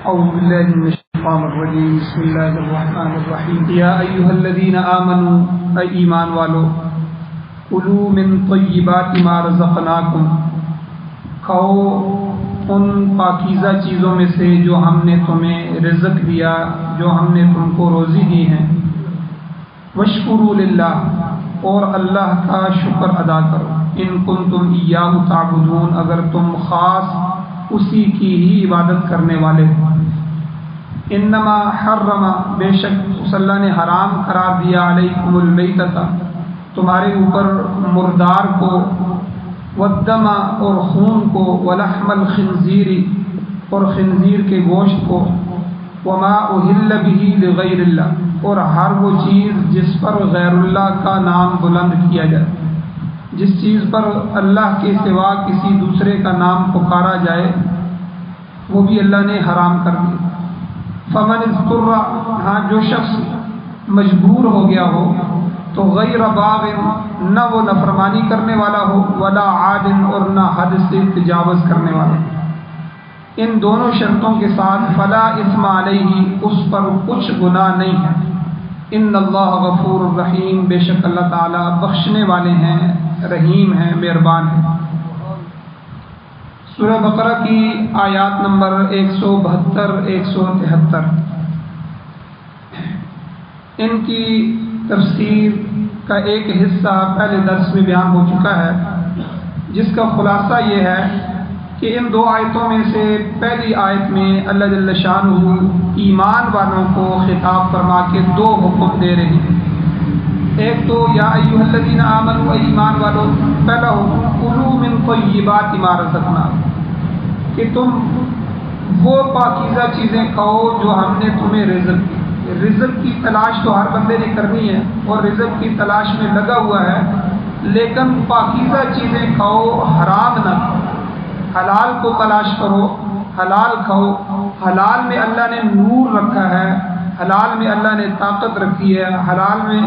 أعوذ بالله من الشيطان الرجيم بسم الله الرحمن الرحيم يا أيها الذين آمنوا اے ایمان والو کلوا من طیبات ما رزقناکم کھاؤ ان پاکیزہ چیزوں میں سے جو ہم نے تمہیں رزق دیا، جو ہم نے تم کو روزی دی ہے، واشکروا للہ اور اللہ کا شکر ادا کرو، ان کنتم ایاہ تعبدون اگر تم خاص اسی کی ہی عبادت کرنے والے ہو۔ انما حرم بے شک اللہ نے حرام قرار دیا علیکم المیتۃ تمہارے اوپر مردار کو، والدم اور خون کو، ولحم الخنزیر اور خنزیر کے گوشت کو، وما اہل به لغیر اللہ اور ہر وہ چیز جس پر غیر اللہ کا نام بلند کیا جائے، جس چیز پر اللہ کے سوا کسی دوسرے کا نام پکارا جائے وہ بھی اللہ نے حرام کر دیا۔ فمن اضطر ہاں جو شخص مجبور ہو گیا ہو تو غیر باغ نہ وہ نافرمانی کرنے والا ہو، ولا عاد اور نہ حد سے تجاوز کرنے والا، ان دونوں شرطوں کے ساتھ فلا اثم علیہ اس پر کچھ گناہ نہیں ہے۔ ان اللہ غفور الرحیم بے شک اللہ تعالیٰ بخشنے والے ہیں، رحیم ہیں، مہربان ہیں۔ سورہ بقرہ کی آیات نمبر 172 173 ان کی تفسیر کا ایک حصہ پہلے درس میں بیان ہو چکا ہے، جس کا خلاصہ یہ ہے کہ ان دو آیتوں میں سے پہلی آیت میں اللہ جل شانہ ایمان والوں کو خطاب فرما کے دو حکم دے رہے ہیں۔ ایک تو یا ایھا الذین آمنوا ایمان والو، پہلا حکم کلوا من طیبات ما رزقناکم کہ تم وہ پاکیزہ چیزیں کھاؤ جو ہم نے تمہیں رزق دی۔ رزق کی تلاش تو ہر بندے نے کرنی ہے اور رزق کی تلاش میں لگا ہوا ہے، لیکن پاکیزہ چیزیں کھاؤ، حرام نہ کھاؤ، حلال کو تلاش کرو، حلال کھاؤ۔ حلال میں اللہ نے نور رکھا ہے، حلال میں اللہ نے طاقت رکھی ہے، حلال میں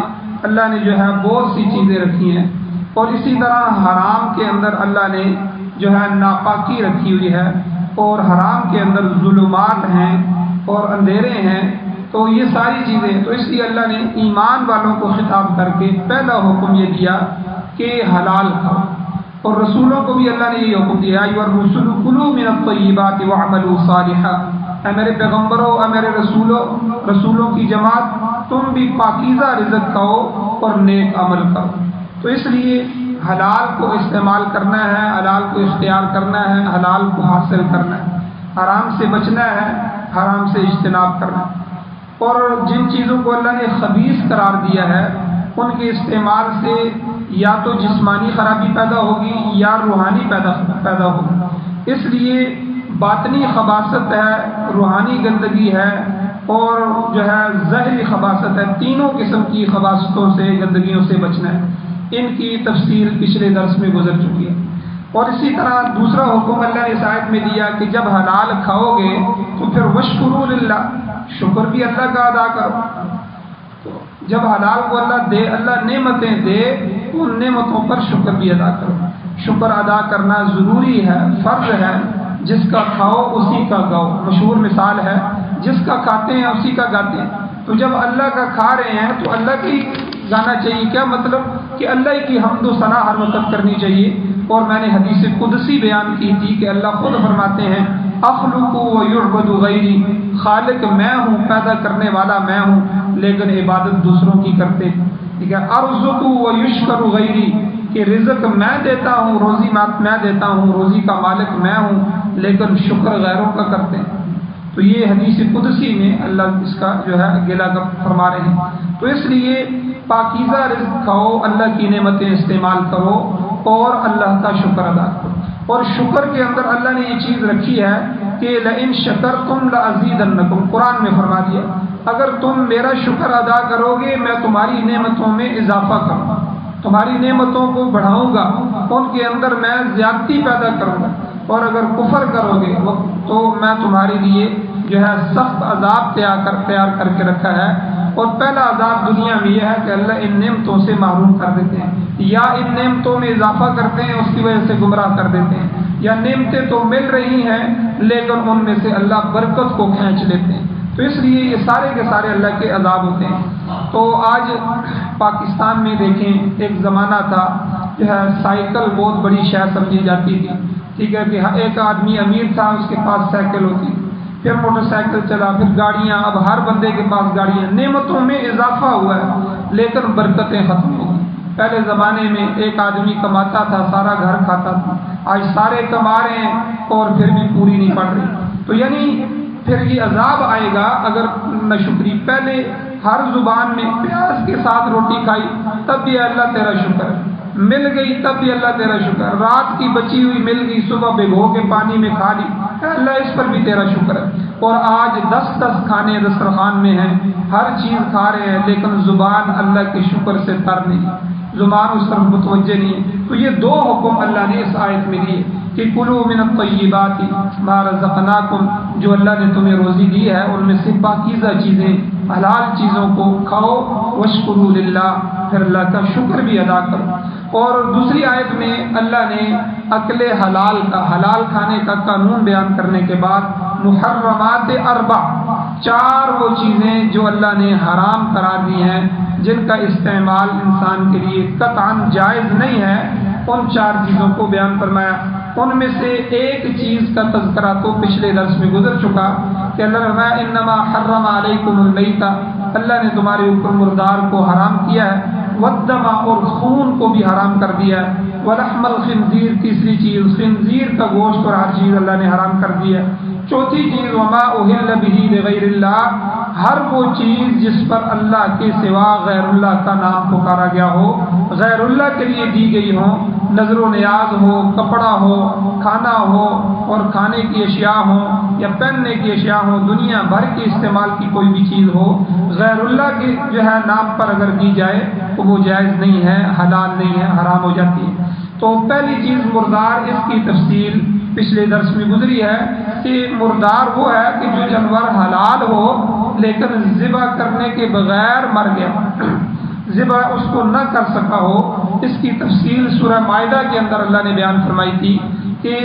اللہ نے جو ہے بہت سی چیزیں رکھی ہیں، اور اسی طرح حرام کے اندر اللہ نے جو ہے ناپاکی رکھی ہوئی ہے، اور حرام کے اندر ظلمات ہیں اور اندھیرے ہیں، تو یہ ساری چیزیں، تو اس لیے اللہ نے ایمان والوں کو خطاب کر کے پہلا حکم یہ دیا کہ حلال کھاؤ، اور رسولوں کو بھی اللہ نے یہ حکم دیا ایھا الرسل کلوا من الطیبات واعملوا صالحا، اے میرے پیغمبروں، اے میرے رسولوں کی جماعت، تم بھی پاکیزہ رزق کھاؤ اور نیک عمل کرو۔ تو اس لیے حلال کو استعمال کرنا ہے، حلال کو اختیار کرنا ہے، حلال کو حاصل کرنا ہے، حرام سے بچنا ہے، حرام سے اجتناب کرنا ہے۔ اور جن چیزوں کو اللہ نے خبیث قرار دیا ہے ان کے استعمال سے یا تو جسمانی خرابی پیدا ہوگی یا روحانی پیدا ہوگی، اس لیے باطنی خباثت ہے، روحانی گندگی ہے، اور جو ہے ظاہری خباثت ہے، تینوں قسم کی خباثتوں سے، گندگیوں سے بچنا ہے۔ ان کی تفصیل پچھلے درس میں گزر چکی ہے۔ اور اسی طرح دوسرا حکم اللہ نے اس آیت میں دیا کہ جب حلال کھاؤ گے تو پھر واشکروا للہ، شکر بھی اللہ کا ادا کرو۔ تو جب حلال کو اللہ دے، اللہ نعمتیں دے، تو ان نعمتوں پر شکر بھی ادا کرو۔ شکر ادا کرنا ضروری ہے، فرض ہے، جس کا کھاؤ اسی کا گاؤ، مشہور مثال ہے، جس کا کھاتے ہیں اسی کا گاتے ہیں۔ تو جب اللہ کا کھا رہے ہیں تو اللہ کی گانا چاہیے، کیا مطلب کہ اللہ کی حمد و ثنا ہر وقت کرنی چاہیے۔ اور میں نے حدیث قدسی بیان کی تھی کہ اللہ خود فرماتے ہیں اخلق و یعبد غیری، خالق میں ہوں، پیدا کرنے والا میں ہوں، لیکن عبادت دوسروں کی کرتے۔ ٹھیک ہے، ارزق و یشکر غیری، کہ رزق میں دیتا ہوں، روزی میں دیتا ہوں، روزی کا مالک میں ہوں، لیکن شکر غیروں کا کرتے ہیں۔ تو یہ حدیث قدسی میں اللہ اس کا جو ہے گلا فرما رہے ہیں۔ تو اس لیے پاکیزہ رزق کھاؤ، اللہ کی نعمتیں استعمال کرو اور اللہ کا شکر ادا کرو۔ اور شکر کے اندر اللہ نے یہ چیز رکھی ہے کہ لئن شکرتم لازیدنکم، قرآن میں فرما دیا اگر تم میرا شکر ادا کرو گے میں تمہاری نعمتوں میں اضافہ کروں گا، تمہاری نعمتوں کو بڑھاؤں گا، ان کے اندر میں زیادتی پیدا کروں گا، اور اگر کفر کرو گے تو میں تمہارے لیے جو ہے سخت عذاب تیار کر کے رکھا ہے۔ اور پہلا عذاب دنیا میں یہ ہے کہ اللہ ان نعمتوں سے محروم کر دیتے ہیں، یا ان نعمتوں میں اضافہ کرتے ہیں، اس کی وجہ سے گمراہ کر دیتے ہیں، یا نعمتیں تو مل رہی ہیں لیکن ان میں سے اللہ برکت کو کھینچ لیتے ہیں۔ تو اس لیے یہ سارے کے سارے اللہ کے عذاب ہوتے ہیں۔ تو آج پاکستان میں دیکھیں، ایک زمانہ تھا جو ہے سائیکل بہت بڑی شے سمجھی جاتی تھی، ٹھیک ہے کہ ایک آدمی امیر تھا، اس کے پاس سائیکل ہوتی، پھر موٹر سائیکل چلا، پھر گاڑیاں، اب ہر بندے کے پاس گاڑیاں۔ نعمتوں میں اضافہ ہوا ہے لیکن برکتیں ختم ہو گئی۔ پہلے زمانے میں ایک آدمی کماتا تھا، سارا گھر کھاتا تھا، آج سارے کما رہے ہیں اور پھر بھی پوری نہیں پڑ رہی۔ تو یعنی پھر یہ عذاب آئے گا اگر ناشکری۔ پہلے ہر زبان میں پیاز کے ساتھ روٹی کھائی تب بھی اللہ تیرا شکر، مل گئی تب بھی اللہ تیرا شکر، رات کی بچی ہوئی مل گئی، صبح بھگو کے پانی میں کھا لی، اللہ اس پر بھی تیرا شکر ہے۔ اور آج 10 کھانے دسترخوان میں ہیں، ہر چیز کھا رہے ہیں لیکن زبان اللہ کے شکر سے تر نہیں، زبان اس طرف متوجہ نہیں ہے۔ تو یہ دو حکم اللہ نے اس آیت میں دیے کہ کلوا من الطیبات ما رزقناکم، جو اللہ نے تمہیں روزی دی ہے ان میں سے پاکیزہ چیزیں، حلال چیزوں کو کھاؤ، واشکروا للہ، پھر اللہ کا شکر بھی ادا کرو۔ اور دوسری آیت میں اللہ نے اکل حلال کا، حلال کھانے کا قانون بیان کرنے کے بعد محرمات اربع، 4 وہ چیزیں جو اللہ نے حرام قرار دی ہیں، جن کا استعمال انسان کے لیے قطعاً جائز نہیں ہے، ان 4 چیزوں کو بیان فرمایا۔ ان میں سے ایک چیز کا تذکرہ تو پچھلے درس میں گزر چکا کہ اللہ نے فرمایا انما حرم علیکم المیتہ، اللہ نے تمہارے اوپر مردار کو حرام کیا ہے، والدم، اور خون کو بھی حرام کر دیا ہے، ولحم الخنزیر، تیسری چیز خنزیر کا گوشت اور ہر چیز اللہ نے حرام کر دیا ہے، چوتھی چیز وما اہل بہ لغیر اللہ، ہر وہ چیز جس پر اللہ کے سوا غیر اللہ کا نام پکارا گیا ہو، غیر اللہ کے لیے دی گئی ہو، نظر و نیاز ہو، کپڑا ہو، کھانا ہو اور کھانے کی اشیاء ہو یا پہننے کی اشیاء ہو، دنیا بھر کے استعمال کی کوئی بھی چیز ہو، غیر اللہ کے جو ہے نام پر اگر دی جائے تو وہ جائز نہیں ہے، حلال نہیں ہے، حرام ہو جاتی ہے۔ تو پہلی چیز مردار، اس کی تفصیل پچھلے درس میں گزری ہے کہ مردار وہ ہے کہ جو جانور حلال ہو لیکن ذبح کرنے کے بغیر مر گیا، ذبح اس کو نہ کر سکا ہو۔ اس کی تفصیل سورہ مائدہ کے اندر اللہ نے بیان فرمائی تھی کہ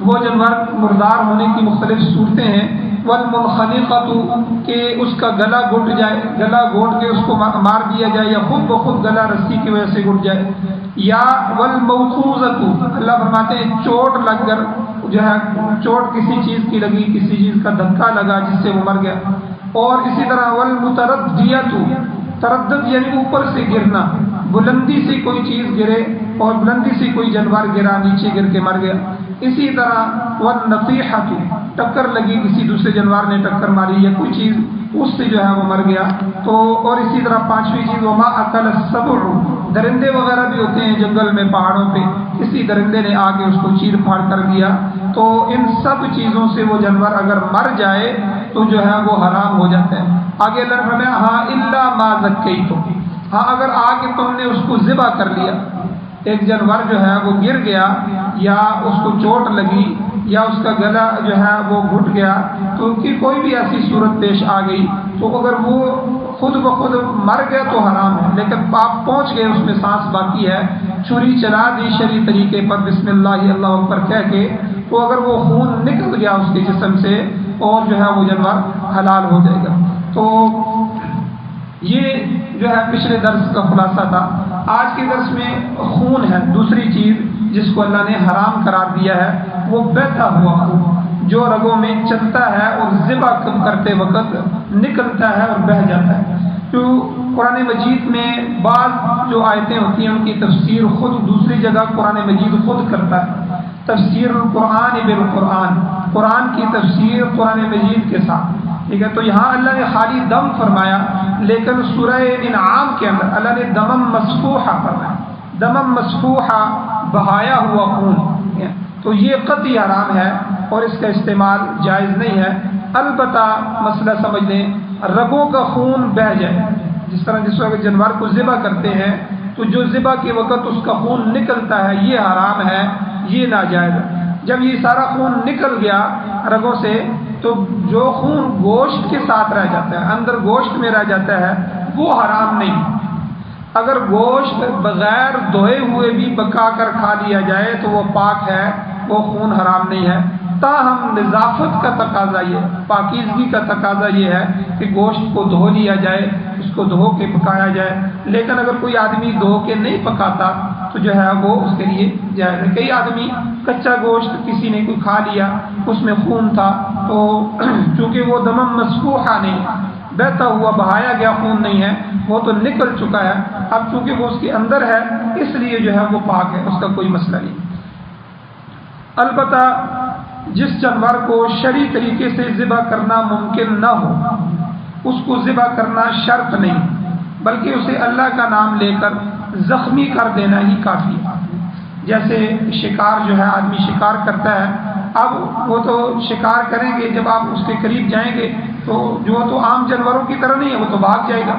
وہ جانور مردار ہونے کی مختلف صورتیں ہیں، والمنخنقۃ، کہ اس کا گلا گھٹ جائے، گلا گھونٹ کے اس کو مار دیا جائے، یا خود بخود گلا رسی کی وجہ سے گھٹ جائے، یا والموقوذۃ، اللہ فرماتے ہیں چوٹ لگ کر جو ہے، چوٹ کسی چیز کی لگی، کسی چیز کا دھکا لگا جس سے وہ مر گیا، اور اسی طرح والمتردیۃ، تردد یعنی اوپر سے گرنا، بلندی سے کوئی چیز گرے اور بلندی سے کوئی جانور گرا، نیچے گر کے مر گیا، اسی طرح والنطیحۃ، ٹکر لگی، کسی دوسرے جانور نے ٹکر ماری یا کوئی چیز اس سے جو ہے وہ مر گیا۔ تو اور اسی طرح 5ویں چیز وما اکل السبع، درندے وغیرہ بھی ہوتے ہیں جنگل میں، پہاڑوں پہ، کسی درندے نے آ کے اس کو چیر پھاڑ کر دیا، تو ان سب چیزوں سے وہ جانور اگر مر جائے تو جو ہے وہ حرام ہو جاتا ہے۔ آگے اللہ نے فرمایا ہاں الا ما ذکیتم، ہاں اگر آ کے تم نے اس کو ذبح کر لیا، ایک جانور جو ہے وہ گر گیا یا اس کو چوٹ لگی یا اس کا گلا جو ہے وہ گھٹ گیا، تو ان کی کوئی بھی ایسی صورت پیش آ گئی تو اگر وہ خود بخود مر گیا تو حرام ہے، لیکن آپ پہنچ گئے، اس میں سانس باقی ہے، چھری چلا دی شرعی طریقے پر بسم اللہ اللہ اکبر کہہ کے، تو اگر وہ خون نکل گیا اس کے جسم سے اور جو ہے وہ جانور حلال ہو جائے گا۔ تو یہ جو ہے پچھلے درس کا خلاصہ تھا۔ آج کے درس میں خون ہے، دوسری چیز جس کو اللہ نے حرام قرار دیا ہے، وہ بہتا ہوا خون جو رگوں میں چلتا ہے اور ذبح کرتے وقت نکلتا ہے اور بہہ جاتا ہے۔ تو قرآن مجید میں بعض جو آیتیں ہوتی ہیں ان کی تفسیر خود دوسری جگہ قرآن مجید خود کرتا ہے، تفسیر القرآن بالقرآن، قرآن کی تفسیر قرآن مجید کے ساتھ، ٹھیک ہے۔ تو یہاں اللہ نے خالی دم فرمایا، لیکن سورہ انعام کے اندر اللہ نے دمم مسفوحہ فرمایا، دمم مسفوحہ بہایا ہوا خون، تو یہ قطعی حرام ہے اور اس کا استعمال جائز نہیں ہے۔ البتہ مسئلہ سمجھ لیں، رگوں کا خون بہہ جائے، جس وقت جانور کو ذبح کرتے ہیں تو جو ذبح کے وقت اس کا خون نکلتا ہے یہ حرام ہے، یہ ناجائز ہے۔ جب یہ سارا خون نکل گیا رگوں سے تو جو خون گوشت کے ساتھ رہ جاتا ہے، اندر گوشت میں رہ جاتا ہے، وہ حرام نہیں۔ اگر گوشت بغیر دھوئے ہوئے بھی پکا کر کھا لیا جائے تو وہ پاک ہے، وہ خون حرام نہیں ہے۔ تاہم نظافت کا تقاضا یہ، پاکیزگی کا تقاضا یہ ہے کہ گوشت کو دھو لیا جائے، اس کو دھو کے پکایا جائے۔ لیکن اگر کوئی آدمی دھو کے نہیں پکاتا تو جو ہے وہ اس کے لیے جائز ہے۔ کئی آدمی کچا گوشت کسی نے کوئی کھا لیا، اس میں خون تھا، تو چونکہ وہ دمم مسفوحہ نہیں، بہتا ہوا بہایا گیا خون نہیں ہے، وہ تو نکل چکا ہے، اب چونکہ وہ اس کے اندر ہے اس لیے جو ہے وہ پاک ہے، اس کا کوئی مسئلہ نہیں۔ البتہ جس جانور کو شرعی طریقے سے ذبح کرنا ممکن نہ ہو، اس کو ذبح کرنا شرط نہیں، بلکہ اسے اللہ کا نام لے کر زخمی کر دینا ہی کافی ہے۔ جیسے شکار جو ہے، آدمی شکار کرتا ہے، اب وہ تو شکار کریں گے، جب آپ اس کے قریب جائیں گے تو جو تو عام جانوروں کی طرح نہیں ہے، وہ تو بھاگ جائے گا۔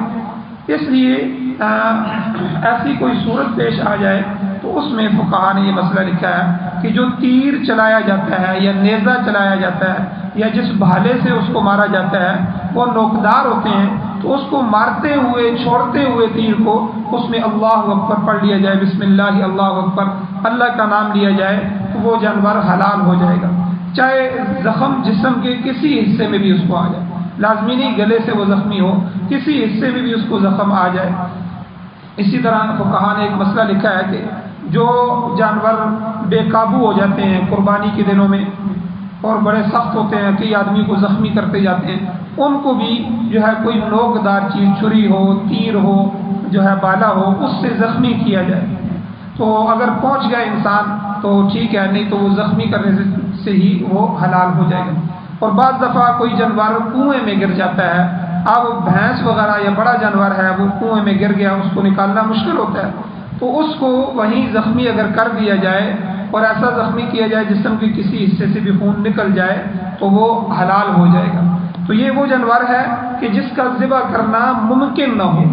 اس لیے ایسی کوئی صورت پیش آ جائے تو اس میں فقہا نے یہ مسئلہ لکھا ہے کہ جو تیر چلایا جاتا ہے یا نیزہ چلایا جاتا ہے یا جس بھالے سے اس کو مارا جاتا ہے وہ نوکدار ہوتے ہیں، تو اس کو مارتے ہوئے چھوڑتے ہوئے تیر کو اس میں اللہ اکبر پڑھ لیا جائے، بسم اللہ اللہ اکبر، اللہ کا نام لیا جائے، تو وہ جانور حلال ہو جائے گا، چاہے زخم جسم کے کسی حصے میں بھی اس کو آ جائے، لازمی نہیں گلے سے وہ زخمی ہو، کسی حصے میں بھی اس کو زخم آ جائے۔ اسی طرح فقہا نے ایک مسئلہ لکھا ہے کہ جو جانور بے قابو ہو جاتے ہیں قربانی کے دنوں میں اور بڑے سخت ہوتے ہیں، کئی آدمی کو زخمی کرتے جاتے ہیں، ان کو بھی جو ہے کوئی نوکدار چیز، چھری ہو، تیر ہو، جو ہے بالا ہو، اس سے زخمی کیا جائے۔ تو اگر پہنچ گیا انسان تو ٹھیک ہے، نہیں تو وہ زخمی کرنے سے ہی وہ حلال ہو جائے گا۔ اور بعض دفعہ کوئی جانور کنویں میں گر جاتا ہے، اب بھینس وغیرہ یا بڑا جانور ہے وہ کنویں میں گر گیا، اس کو نکالنا مشکل ہوتا ہے، تو اس کو وہیں زخمی اگر کر دیا جائے اور ایسا زخمی کیا جائے جسم کے کسی حصے سے بھی خون نکل جائے تو وہ حلال ہو جائے گا۔ تو یہ وہ جانور ہے کہ جس کا ذبح کرنا ممکن نہ ہو،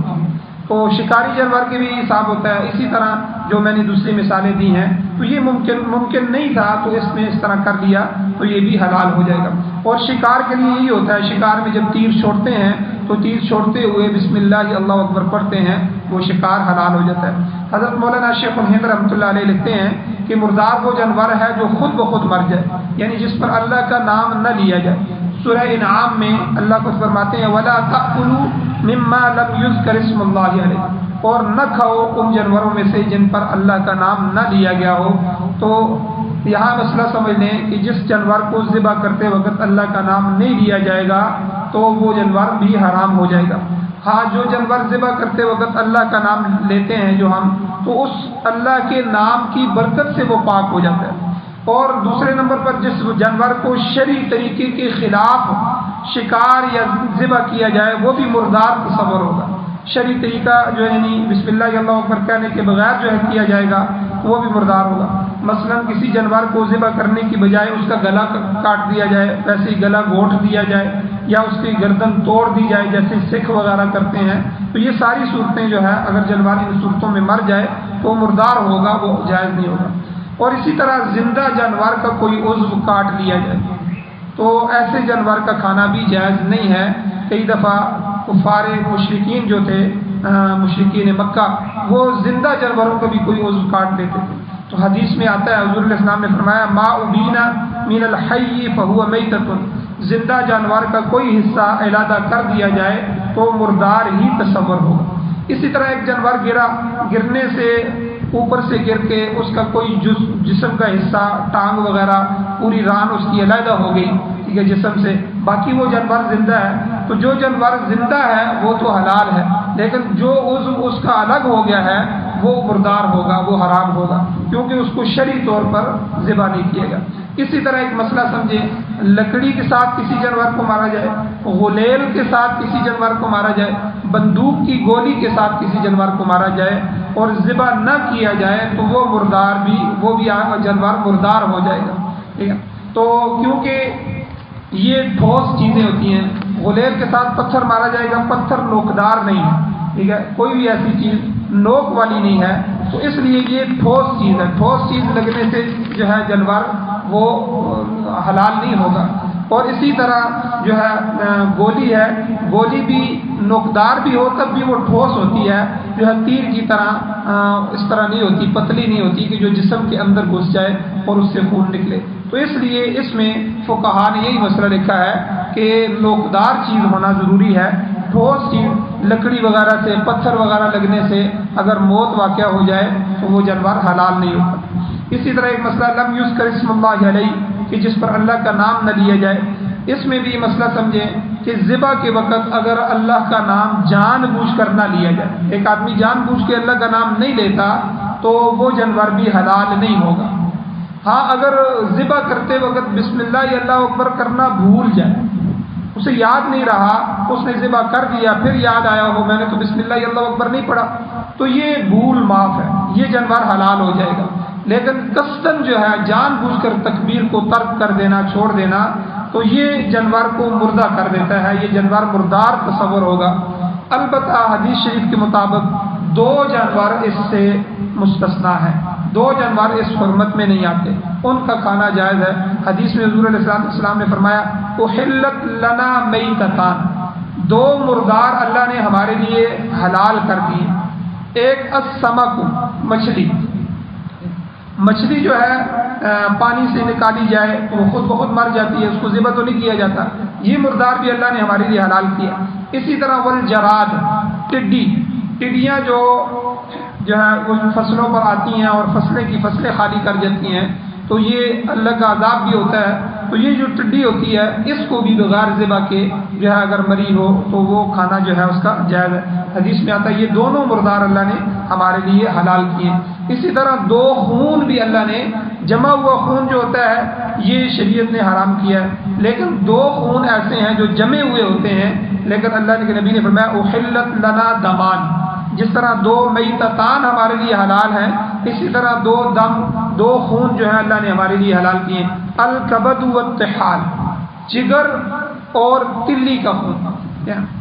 تو شکاری جانور کے بھی حساب ہوتا ہے۔ اسی طرح جو میں نے دوسری مثالیں دی ہیں، تو یہ ممکن نہیں تھا تو اس میں اس طرح کر لیا تو یہ بھی حلال ہو جائے گا۔ اور شکار کے لیے یہی ہوتا ہے، شکار میں جب تیر چھوڑتے ہیں تو تیر چھوڑتے ہوئے بسم اللہ اللہ اکبر پڑھتے ہیں، وہ شکار حلال ہو جاتا ہے۔ حضرت مولانا شیخ الہند رحمۃ اللہ علیہ لکھتے ہیں کہ مردار وہ جانور ہے جو خود بخود مر جائے، یعنی جس پر اللہ کا نام نہ لیا جائے۔ سورہ انعام میں اللہ کو فرماتے ہیں وَلَا تَأْكُلُوا مِمَّا لَمْ يُذْكَرِ اسْمُ اللَّهِ عَلَيْهِ، اور نہ کھاؤ ان جانوروں میں سے جن پر اللہ کا نام نہ لیا گیا ہو۔ تو یہاں مسئلہ سمجھ لیں کہ جس جانور کو ذبح کرتے وقت اللہ کا نام نہیں لیا جائے گا تو وہ جانور بھی حرام ہو جائے گا۔ ہاں، جو جانور ذبح کرتے وقت اللہ کا نام لیتے ہیں جو ہم، تو اس اللہ کے نام کی برکت سے وہ پاک ہو جاتا ہے۔ اور دوسرے نمبر پر جس جانور کو شرعی طریقے کے خلاف شکار یا ذبح کیا جائے وہ بھی مردار تصور ہوگا۔ شرعی طریقہ جو یعنی بسم اللہ اللہ اکبر کہنے کے بغیر جو ہے کیا جائے گا وہ بھی مردار ہوگا۔ مثلا کسی جانور کو ذبح کرنے کی بجائے اس کا گلا کاٹ دیا جائے، ویسے ہی گلا گھونٹ دیا جائے، یا اس کی گردن توڑ دی جائے جیسے سکھ وغیرہ کرتے ہیں، تو یہ ساری صورتیں جو ہے اگر جانور ان صورتوں میں مر جائے تو وہ مردار ہوگا، وہ جائز نہیں ہوگا۔ اور اسی طرح زندہ جانور کا کوئی عضو کاٹ لیا جائے تو ایسے جانور کا کھانا بھی جائز نہیں ہے۔ کئی دفعہ کفار مشرکین جو تھے، مشرکین مکہ، وہ زندہ جانوروں کا بھی کوئی عضو کاٹ لیتے تھے۔ تو حدیث میں آتا ہے حضور علیہ السلام نے فرمایا ما ابینا من الحی فہو میتۃ، زندہ جانور کا کوئی حصہ علیحدہ کر دیا جائے تو مردار ہی تصور ہوگا۔ اسی طرح ایک جانور گرنے سے اوپر سے گر کے اس کا کوئی جسم کا حصہ، ٹانگ وغیرہ، پوری ران اس کی علیحدہ ہو گئی، ٹھیک ہے، جسم سے، باقی وہ جانور زندہ ہے، تو جو جانور زندہ ہے وہ تو حلال ہے، لیکن جو عضو اس کا الگ ہو گیا ہے وہ مردار ہوگا، وہ حرام ہوگا، کیونکہ اس کو شرعی طور پر ذبح نہیں کیا گیا۔ اسی طرح ایک مسئلہ سمجھے، لکڑی کے ساتھ کسی جانور کو مارا جائے، غلیل کے ساتھ کسی جانور کو مارا جائے، بندوق کی گولی کے ساتھ کسی جانور کو مارا جائے اور ذبح نہ کیا جائے تو وہ جانور مردار ہو جائے گا، ٹھیک ہے۔ تو کیونکہ یہ ٹھوس چیزیں ہوتی ہیں، غلیل کے ساتھ پتھر مارا جائے گا، پتھر نوکدار نہیں ہے، ٹھیک ہے، کوئی بھی ایسی چیز نوک والی نہیں ہے، تو اس لیے یہ ٹھوس چیز ہے، ٹھوس چیز لگنے سے جو ہے جانور وہ حلال نہیں ہوگا۔ اور اسی طرح جو ہے گولی ہے، گولی بھی نوکدار بھی ہو تب بھی وہ ٹھوس ہوتی ہے، جو ہے تیر کی طرح اس طرح نہیں ہوتی، پتلی نہیں ہوتی کہ جو جسم کے اندر گھس جائے اور اس سے خون نکلے۔ تو اس لیے اس میں فقہا نے یہی مسئلہ لکھا ہے کہ نوکدار چیز ہونا ضروری ہے، ٹھوس چیز لکڑی وغیرہ سے، پتھر وغیرہ لگنے سے اگر موت واقع ہو جائے تو وہ جانور حلال نہیں ہوتا۔ اسی طرح ایک مسئلہ لم یذکر اسم اللہ علیہ، کہ جس پر اللہ کا نام نہ لیا جائے، اس میں بھی مسئلہ سمجھیں کہ ذبح کے وقت اگر اللہ کا نام جان بوجھ کر نہ لیا جائے، ایک آدمی جان بوجھ کے اللہ کا نام نہیں لیتا تو وہ جانور بھی حلال نہیں ہوگا۔ ہاں اگر ذبح کرتے وقت بسم اللہ یا اللہ اکبر کرنا بھول جائے، اسے یاد نہیں رہا، اس نے ذبح کر دیا، پھر یاد آیا ہو میں نے تو بسم اللہ یا اللہ اکبر نہیں پڑھا، تو یہ بھول معاف ہے، یہ جانور حلال ہو جائے گا۔ لیکن قصداً جو ہے جان بوجھ کر تکبیر کو ترک کر دینا، چھوڑ دینا، تو یہ جانور کو مردہ کر دیتا ہے، یہ جانور مردار تصور ہوگا۔ البتہ حدیث شریف کے مطابق دو جانور اس سے مستثنا ہیں، دو جانور اس حرمت میں نہیں آتے، ان کا کھانا جائز ہے۔ حدیث میں حضور علیہ السلام نے فرمایا احلت لنا میتتان، دو مردار اللہ نے ہمارے لیے حلال کر دیے۔ ایک السمک، مچھلی، مچھلی جو ہے پانی سے نکالی جائے تو وہ خود بخود مر جاتی ہے، اس کو ذبح تو نہیں کیا جاتا، یہ مردار بھی اللہ نے ہمارے لیے حلال کیا۔ اسی طرح والجراد، ٹڈیاں جو ہے وہ فصلوں پر آتی ہیں اور فصلیں خالی کر جاتی ہیں، تو یہ اللہ کا عذاب بھی ہوتا ہے۔ تو یہ جو ٹڈی ہوتی ہے اس کو بھی بغیر ذبح کے جو ہے اگر مری ہو تو وہ کھانا جو ہے اس کا جائز ہے۔ حدیث میں آتا ہے یہ دونوں مردار اللہ نے ہمارے لیے حلال کیے۔ اسی طرح دو خون بھی اللہ نے، جمع ہوا خون جو ہوتا ہے یہ شریعت نے حرام کیا ہے، لیکن دو خون ایسے ہیں جو جمے ہوئے ہوتے ہیں، لیکن اللہ کے نبی نے فرمایا احلت لنا دمان، جس طرح دو میتتان ہمارے لیے حلال ہیں، اسی طرح دو خون جو ہے اللہ نے ہمارے لیے حلال کیے۔ الکبد والطحال، جگر اور تلی کا خون،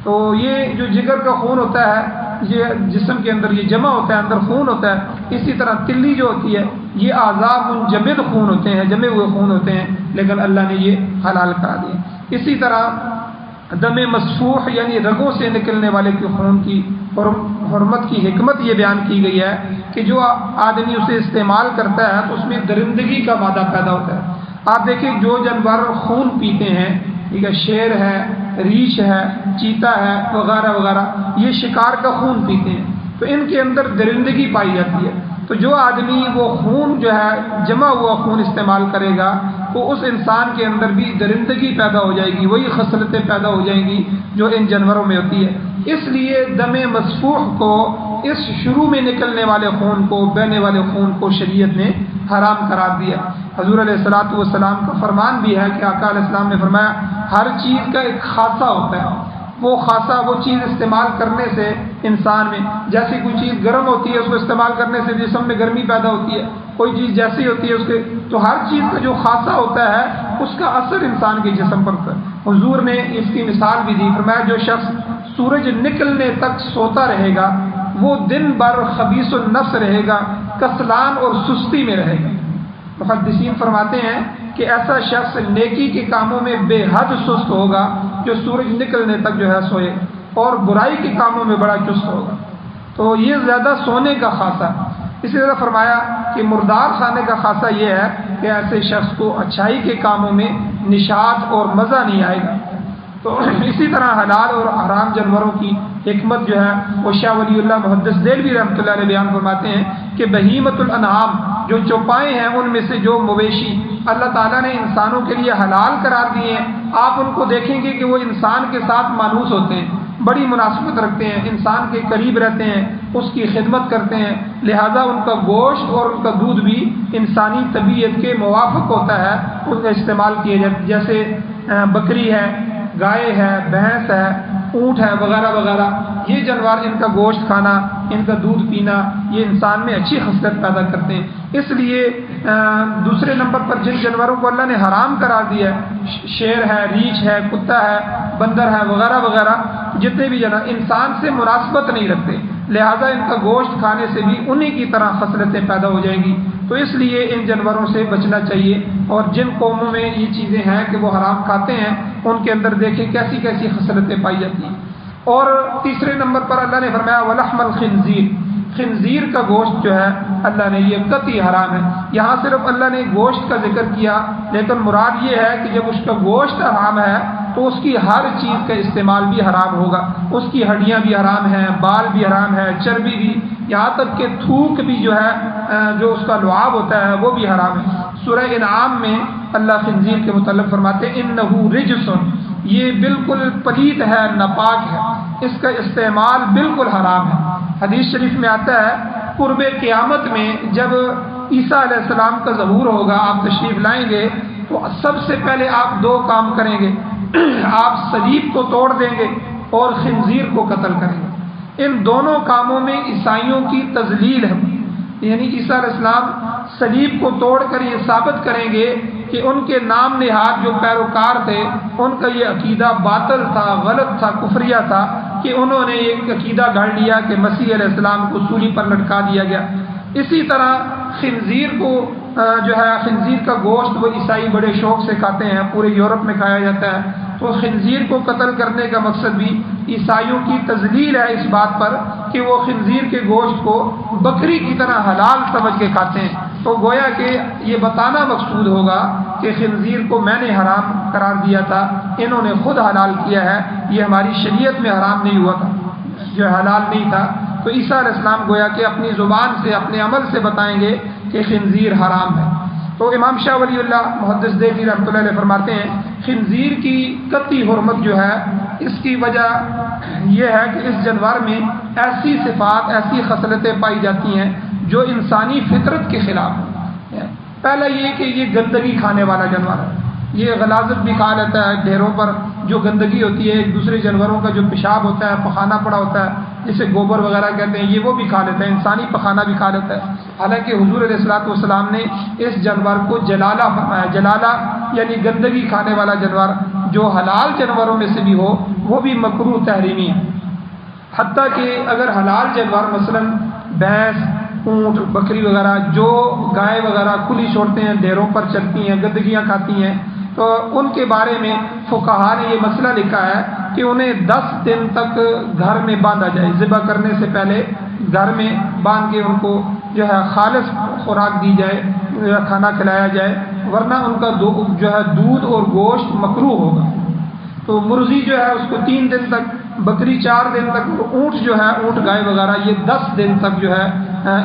تو یہ جو جگر کا خون ہوتا ہے یہ جسم کے اندر یہ جمع ہوتا ہے، اندر خون ہوتا ہے۔ اسی طرح تلی جو ہوتی ہے یہ اعضاء منجمد خون ہوتے ہیں، جمے ہوئے خون ہوتے ہیں، لیکن اللہ نے یہ حلال کرا دیے۔ اسی طرح دم مسفوح یعنی رگوں سے نکلنے والے کے خون کی حرمت کی حکمت یہ بیان کی گئی ہے کہ جو آدمی اسے استعمال کرتا ہے تو اس میں درندگی کا مادہ پیدا ہوتا ہے۔ آپ دیکھیں جو جانور خون پیتے ہیں، ٹھیک ہے، شیر ہے، ریچھ ہے، چیتا ہے وغیرہ وغیرہ، یہ شکار کا خون پیتے ہیں تو ان کے اندر درندگی پائی جاتی ہے۔ تو جو آدمی وہ خون جو ہے جمع ہوا خون استعمال کرے گا تو اس انسان کے اندر بھی درندگی پیدا ہو جائے گی، وہی خصلتیں پیدا ہو جائیں گی جو ان جانوروں میں ہوتی ہے۔ اس لیے دم مسفوح کو، اس شروع میں نکلنے والے خون کو، بہنے والے خون کو شریعت نے حرام قرار دیا۔ حضور علیہ الصلوۃ والسلام کا فرمان بھی ہے کہ آقا علیہ السلام نے فرمایا ہر چیز کا ایک خاصہ ہوتا ہے، وہ خاصہ وہ چیز استعمال کرنے سے انسان میں، جیسی کوئی چیز گرم ہوتی ہے اس کو استعمال کرنے سے جسم میں گرمی پیدا ہوتی ہے، کوئی چیز جیسی ہوتی ہے اس کے، تو ہر چیز کا جو خاصہ ہوتا ہے اس کا اثر انسان کے جسم پر ہوتا ہے۔ حضور نے اس کی مثال بھی دی، فرمایا جو شخص سورج نکلنے تک سوتا رہے گا وہ دن بھر خبیث النفس رہے گا، کسلان اور سستی میں رہے گا۔ محدثین فرماتے ہیں کہ ایسا شخص نیکی کے کاموں میں بے حد سست ہوگا جو سورج نکلنے تک جو ہے سوئے، اور برائی کے کاموں میں بڑا چست ہوگا۔ تو یہ زیادہ سونے کا خاصہ ہے۔ اسی طرح فرمایا کہ مردار کھانے کا خاصہ یہ ہے کہ ایسے شخص کو اچھائی کے کاموں میں نشاط اور مزہ نہیں آئے گا۔ تو اسی طرح حلال اور حرام جانوروں کی حکمت جو ہے وہ شاہ ولی اللہ محدث دہلوی رحمۃ اللہ علیہ بیان فرماتے ہیں کہ بہیمۃ الانعام، جو چوپائے ہیں ان میں سے جو مویشی اللہ تعالیٰ نے انسانوں کے لیے حلال قرار دیے ہیں، آپ ان کو دیکھیں گے کہ وہ انسان کے ساتھ مانوس ہوتے ہیں، بڑی مناسبت رکھتے ہیں، انسان کے قریب رہتے ہیں، اس کی خدمت کرتے ہیں، لہذا ان کا گوشت اور ان کا دودھ بھی انسانی طبیعت کے موافق ہوتا ہے، اس کا استعمال کیا جاتا ہے۔ جیسے بکری ہے، گائے ہے، بھینس ہے، اونٹ ہے وغیرہ وغیرہ، یہ جانور ان کا گوشت کھانا، ان کا دودھ پینا یہ انسان میں اچھی خصلت پیدا کرتے ہیں۔ اس لیے دوسرے نمبر پر جن جانوروں کو اللہ نے حرام قرار دیا ہے، شیر ہے، ریچھ ہے، کتا ہے، بندر ہے وغیرہ وغیرہ، جتنے بھی جانور انسان سے مناسبت نہیں رکھتے، لہذا ان کا گوشت کھانے سے بھی انہی کی طرح خصلتیں پیدا ہو جائیں گی۔ تو اس لیے ان جانوروں سے بچنا چاہیے. اور جن قوموں میں یہ چیزیں ہیں کہ وہ حرام کھاتے ہیں ان کے اندر دیکھیں کیسی کیسی خصلتیں پائی جاتی ہیں. اور تیسرے نمبر پر اللہ نے فرمایا وَلَحْمَ الْخِنْزِيرِ، خنزیر کا گوشت جو ہے اللہ نے یہ قطعی حرام ہے. یہاں صرف اللہ نے گوشت کا ذکر کیا، لیکن مراد یہ ہے کہ جب اس کا گوشت حرام ہے تو اس کی ہر چیز کا استعمال بھی حرام ہوگا. اس کی ہڈیاں بھی حرام ہیں، بال بھی حرام ہے، چربی بھی، یہاں تک کہ تھوک بھی جو ہے جو اس کا لعاب ہوتا ہے وہ بھی حرام ہے. سورہ انعام میں اللہ خنزیر کے متعلق فرماتے ہیں انہ رجس، یہ بالکل پلید ہے، ناپاک ہے، اس کا استعمال بالکل حرام ہے. حدیث شریف میں آتا ہے قرب قیامت میں جب عیسیٰ علیہ السلام کا ظہور ہوگا، آپ تشریف لائیں گے تو سب سے پہلے آپ دو کام کریں گے، آپ صلیب کو توڑ دیں گے اور خنزیر کو قتل کریں گے. ان دونوں کاموں میں عیسائیوں کی تذلیل ہے، یعنی عیسیٰ علیہ السلام صلیب کو توڑ کر یہ ثابت کریں گے کہ ان کے نام نہاد جو پیروکار تھے ان کا یہ عقیدہ باطل تھا، غلط تھا، کفریہ تھا، کہ انہوں نے ایک عقیدہ گھڑ لیا کہ مسیح علیہ السلام کو سولی پر لٹکا دیا گیا. اسی طرح خنزیر کو جو ہے خنزیر کا گوشت وہ عیسائی بڑے شوق سے کھاتے ہیں، پورے یورپ میں کھایا جاتا ہے. تو خنزیر کو قتل کرنے کا مقصد بھی عیسائیوں کی تذلیل ہے اس بات پر کہ وہ خنزیر کے گوشت کو بکری کی طرح حلال سمجھ کے کھاتے ہیں. تو گویا کہ یہ بتانا مقصود ہوگا کہ خنزیر کو میں نے حرام قرار دیا تھا، انہوں نے خود حلال کیا ہے، یہ ہماری شریعت میں حرام نہیں ہوا تھا، جو حلال نہیں تھا. تو عیسیٰ علیہ السلام گویا کہ اپنی زبان سے اپنے عمل سے بتائیں گے کہ خنزیر حرام ہے. تو امام شاہ ولی اللہ محدث دہلوی رحمۃ اللہ علیہ فرماتے ہیں خنزیر کی قطعی حرمت جو ہے اس کی وجہ یہ ہے کہ اس جانور میں ایسی صفات، ایسی خصلتیں پائی جاتی ہیں جو انسانی فطرت کے خلاف ہے. پہلا یہ کہ یہ گندگی کھانے والا جانور ہے، یہ غلاظت بھی کھا لیتا ہے. ڈھیروں پر جو گندگی ہوتی ہے ایک دوسرے جانوروں کا جو پیشاب ہوتا ہے، پخانہ پڑا ہوتا ہے جسے گوبر وغیرہ کہتے ہیں، یہ وہ بھی کھا لیتا ہے، انسانی پخانہ بھی کھا لیتا ہے. حالانکہ حضور علیہ الصلوۃ والسلام نے اس جانور کو جلالہ فرمایا. جلالہ یعنی گندگی کھانے والا جانور جو حلال جانوروں میں سے بھی ہو وہ بھی مکروہ تحریمی ہے. حتیٰ کہ اگر حلال جانور مثلا بھینس، اونٹ، بکری وغیرہ جو گائے وغیرہ کھلی چھوڑتے ہیں، ڈھیروں پر چلتی ہیں، گندگیاں کھاتی ہیں، تو ان کے بارے میں فقہا نے یہ مسئلہ لکھا ہے کہ انہیں 10 دن تک گھر میں باندھا جائے، ذبح کرنے سے پہلے گھر میں باندھ کے ان کو جو ہے خالص خوراک دی جائے، کھانا کھلایا جائے، ورنہ ان کا جو ہے دودھ اور گوشت مکروہ ہوگا. تو مرغی جو ہے اس کو 3 دن تک، بکری 4 دن تک، اونٹ جو ہے، اونٹ گائے وغیرہ یہ 10 دن تک جو ہے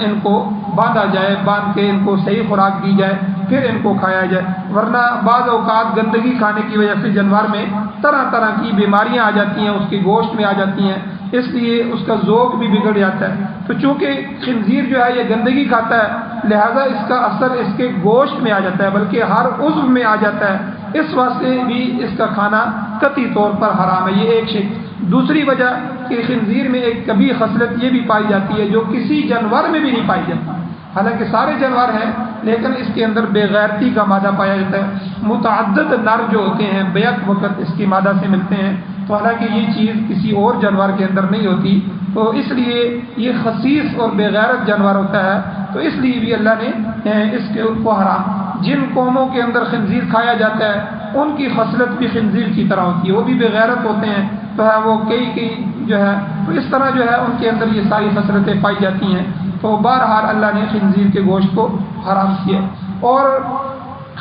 ان کو باندھا جائے، باندھ کے ان کو صحیح خوراک دی جائے، پھر ان کو کھایا جائے. ورنہ بعض اوقات گندگی کھانے کی وجہ سے جانور میں طرح طرح کی بیماریاں آ جاتی ہیں، اس کے گوشت میں آ جاتی ہیں، اس لیے اس کا ذوق بھی بگڑ جاتا ہے. تو چونکہ خنزیر جو ہے یہ گندگی کھاتا ہے لہذا اس کا اثر اس کے گوشت میں آ جاتا ہے، بلکہ ہر عضو میں آ جاتا ہے. اس واسطے بھی اس کا کھانا قطعی طور پر حرام ہے. یہ ایک شے. دوسری وجہ کہ خنزیر میں ایک کبھی خصلت یہ بھی پائی جاتی ہے جو کسی جانور میں بھی نہیں پائی جاتی. حالانکہ سارے جانور ہیں لیکن اس کے اندر بے غیرتی کا مادہ پایا جاتا ہے. متعدد نر جو ہوتے ہیں بیک وقت اس کی مادہ سے ملتے ہیں، تو حالانکہ یہ چیز کسی اور جانور کے اندر نہیں ہوتی، تو اس لیے یہ خسیس اور بے غیرت جانور ہوتا ہے. تو اس لیے بھی اللہ نے اس کے کو حرام. جن قوموں کے اندر خنزیر کھایا جاتا ہے ان کی خصلت بھی خنزیر کی طرح ہوتی ہے، وہ بھی بے غیرت ہوتے ہیں، تو ہے وہ کئی جو ہے، تو اس طرح جو ہے ان کے اندر یہ ساری خصلتیں پائی جاتی ہیں. تو بہرحال اللہ نے خنزیر کے گوشت کو حرام کیا. اور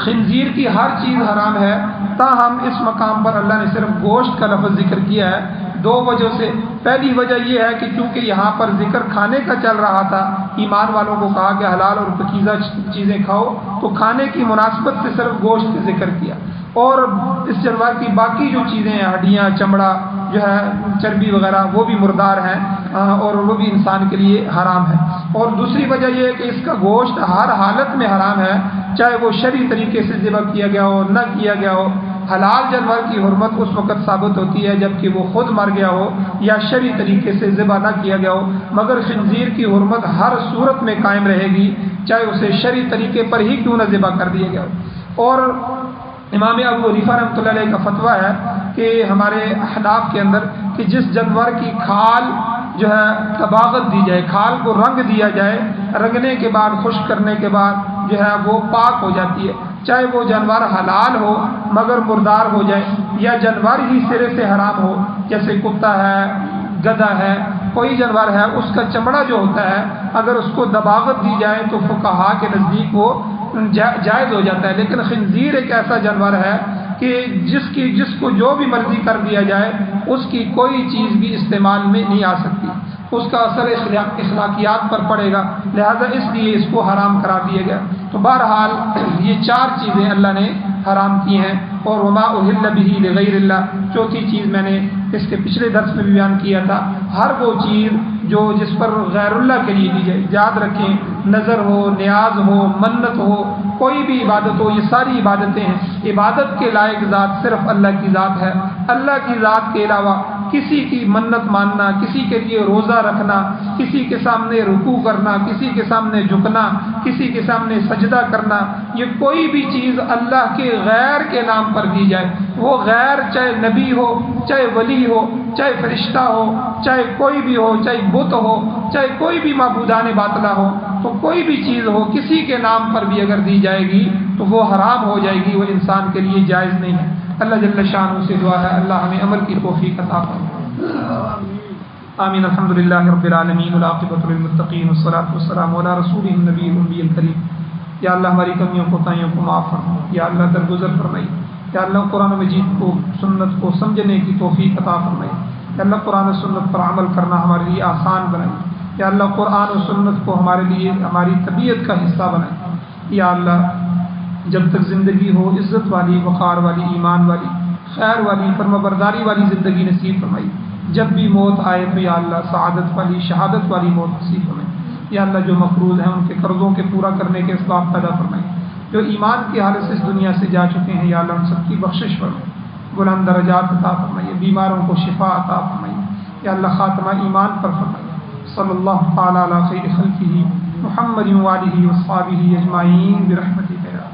خنزیر کی ہر چیز حرام ہے، تاہم اس مقام پر اللہ نے صرف گوشت کا لفظ ذکر کیا ہے 2 وجہ سے. پہلی وجہ یہ ہے کہ چونکہ یہاں پر ذکر کھانے کا چل رہا تھا، ایمان والوں کو کہا کہ حلال اور پاکیزہ چیزیں کھاؤ، تو کھانے کی مناسبت سے صرف گوشت کا ذکر کیا. اور اس جانور کی باقی جو چیزیں ہیں، ہڈیاں، چمڑا جو ہے، چربی وغیرہ، وہ بھی مردار ہیں اور وہ بھی انسان کے لیے حرام ہے. اور دوسری وجہ یہ ہے کہ اس کا گوشت ہر حالت میں حرام ہے، چاہے وہ شرعی طریقے سے ذبح کیا گیا ہو، نہ کیا گیا ہو. حلال جانور کی حرمت اس وقت ثابت ہوتی ہے جبکہ وہ خود مر گیا ہو یا شرعی طریقے سے ذبح نہ کیا گیا ہو، مگر خنزیر کی حرمت ہر صورت میں قائم رہے گی، چاہے اسے شرعی طریقے پر ہی کیوں نہ ذبح کر دیا گیا ہو. اور امام ابو حنیفہ رحمۃ اللہ علیہ کا فتویٰ ہے کہ ہمارے احناف کے اندر کہ جس جانور کی کھال جو ہے تباغت دی جائے، کھال کو رنگ دیا جائے، رگنے کے بعد خشک کرنے کے بعد جو ہے وہ پاک ہو جاتی ہے، چاہے وہ جانور حلال ہو مگر مردار ہو جائے، یا جانور ہی سرے سے حرام ہو، جیسے کتا ہے، گدھا ہے، کوئی جانور ہے، اس کا چمڑا جو ہوتا ہے اگر اس کو دباغت دی جائے تو فقہا کے نزدیک وہ جائز ہو جاتا ہے، لیکن خنزیر ایک ایسا جانور ہے کہ جس کو جو بھی مرضی کر دیا جائے اس کی کوئی چیز بھی استعمال میں نہیں آ سکتی، اس کا اثر اخلاقیات پر پڑے گا، لہذا اس لیے اس کو حرام کرا دیا گیا۔ تو بہرحال یہ چار چیزیں اللہ نے حرام کی ہیں، اور وما اہل بہ لغیر اللہ، چوتھی چیز میں نے اس کے پچھلے درس میں بھی بیان کیا تھا، ہر وہ چیز جو جس پر غیر اللہ کے لیے دی جائے، یاد رکھیں نظر ہو، نیاز ہو، منت ہو، کوئی بھی عبادت ہو، یہ ساری عبادتیں ہیں، عبادت کے لائق ذات صرف اللہ کی ذات ہے، اللہ کی ذات کے علاوہ کسی کی منت ماننا، کسی کے لیے روزہ رکھنا، کسی کے سامنے رکوع کرنا، کسی کے سامنے جھکنا، کسی کے سامنے سجدہ کرنا، یہ کوئی بھی چیز اللہ کے غیر کے نام پر دی جائے، وہ غیر چاہے نبی ہو، چاہے ولی ہو، چاہے فرشتہ ہو، چاہے کوئی بھی ہو، چاہے بت ہو، چاہے کوئی بھی معبودان باطلہ ہو، تو کوئی بھی چیز ہو کسی کے نام پر بھی اگر دی جائے گی تو وہ حرام ہو جائے گی، وہ انسان کے لیے جائز نہیں ہے۔ اللہ جل شانہ سے دعا ہے اللہ ہمیں عمل کی توفیق عطا فرمائے، آمین۔ الحمدللہ رب العالمین، والعاقبۃ للمتقین، والصلاۃ والسلام علی رسولہ النبی الامی الکریم۔ یا اللہ ہماری کمیوں کوتاہیوں کو معاف فرما، یا اللہ درگزر فرمائی، یا اللہ قرآن مجید کو، سنت کو سمجھنے کی توفیق عطا فرمائی، یا اللہ قرآن و سنت پر عمل کرنا ہمارے لیے آسان بنائی، یا اللہ قرآن و سنت کو ہمارے لیے ہماری طبیعت کا حصہ بنائی، یا اللہ جب تک زندگی ہو عزت والی، وقار والی، ایمان والی، خیر والی، فرمانبرداری والی زندگی نصیب فرمائی، جب بھی موت آئے تو یا اللہ سعادت والی، شہادت والی موت نصیب فرمائی، یا اللہ جو مقروض ہیں ان کے قرضوں کے پورا کرنے کے اسباب پیدا فرمائی، جو ایمان کی حالت سے اس دنیا سے جا چکے ہیں یا اللہ ان سب کی بخشش فرمائی، بلند درجات عطا فرمائیے، بیماروں کو شفا عطا فرمائیے، یا اللہ خاتمہ ایمان پر فرمائیے۔ صلی اللہ تعالی علی خیر خلقہ محمد وآلہ وصحبہ اجمعین برحمتک یا